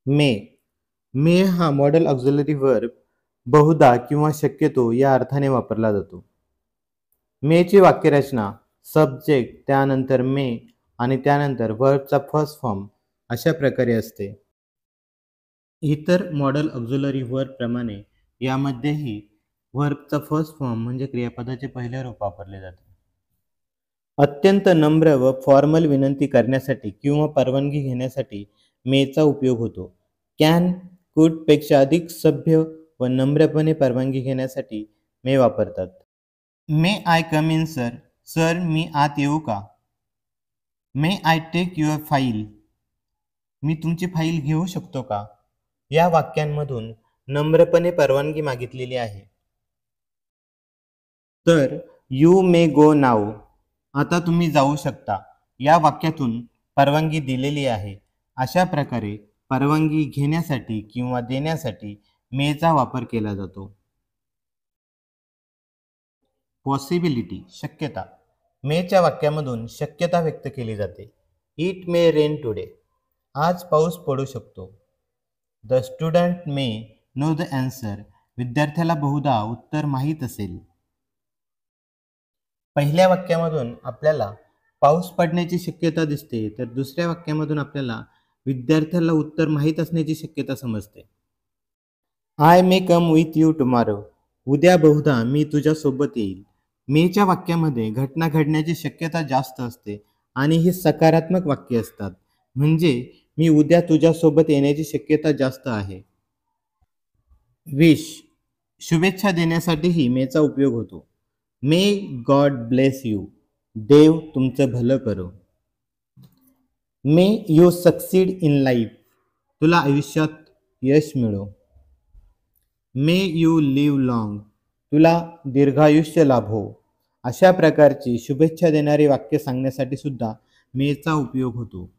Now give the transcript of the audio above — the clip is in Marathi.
मे मे हा मॉडेल ऑक्झिलरी वर्ब बहुधा किंवा शक्यतो या अर्थाने वापरला जातो. मेची वाक्यरचना सब्जेक्ट त्यानंतर मे आणि त्यानंतर वर्बचा फर्स्ट फॉर्म अशा प्रकारे असते. इतर मॉडेल ऑक्झिलरी वर्ब प्रमाणे यामध्येही वर्बचा फर्स्ट फॉर्म म्हणजे क्रियापदाचे पहिले रूप वापरले जाते. अत्यंत नम्र व फॉर्मल विनंती करण्यासाठी किंवा परवानगी घेण्यासाठी मेचा उपयोग होतो. कॅन, कुड पेक्षा अधिक सभ्य व नम्रपणे परवानगी घेण्यासाठी मे वापरतात. May I come in sir? Sir, मी आत येऊ का? May I take your file? मी तुमची फाईल घेऊ शकतो का? या वाक्यांमधून नम्रपणे परवानगी मागितलेली आहे. तर यू मे गो नाऊ, आता तुम्ही जाऊ शकता, या वाक्यातून परवानगी दिलेली आहे. अशा प्रकारे परवानगी घेण्यासाठी किंवा देण्यासाठी मेचा वापर केला जातो. पॉसिबिलिटी शक्यता मेच्या वाक्यामधून शक्यता व्यक्त केली जाते. इट मे रेन टुडे, आज पाऊस पडू शकतो. The student may know the answer, विद्यार्थ्याला बहुधा उत्तर माहीत असेल. पहिल्या वाक्यामधून आपल्याला पाऊस पडण्याची शक्यता दिसते, तर दुसऱ्या वाक्यामधून आपल्याला विद्यार्थ्याला उत्तर माहीत असण्याची शक्यता समजते. I may come with you tomorrow, उद्या बहुधा मी तुझ्या सोबत येईल. मेच्या वाक्यामध्ये घटना घडण्याची शक्यता जास्त असते आणि ही सकारात्मक वाक्य असतात. म्हणजे मी उद्या तुझ्यासोबत येण्याची शक्यता जास्त आहे. विश शुभेच्छा देण्यासाठीही मेचा उपयोग होतो. मे गॉड ब्लेस यू, देव तुमचं भलं करो. May you succeed in life, तुला आयुष्यात यश मिळो. मे यू लिव्ह लॉंग, तुला दीर्घायुष्य लाभो. अशा प्रकारची शुभेच्छा देणारी वाक्य सांगण्यासाठी सुद्धा मेचा उपयोग होतो.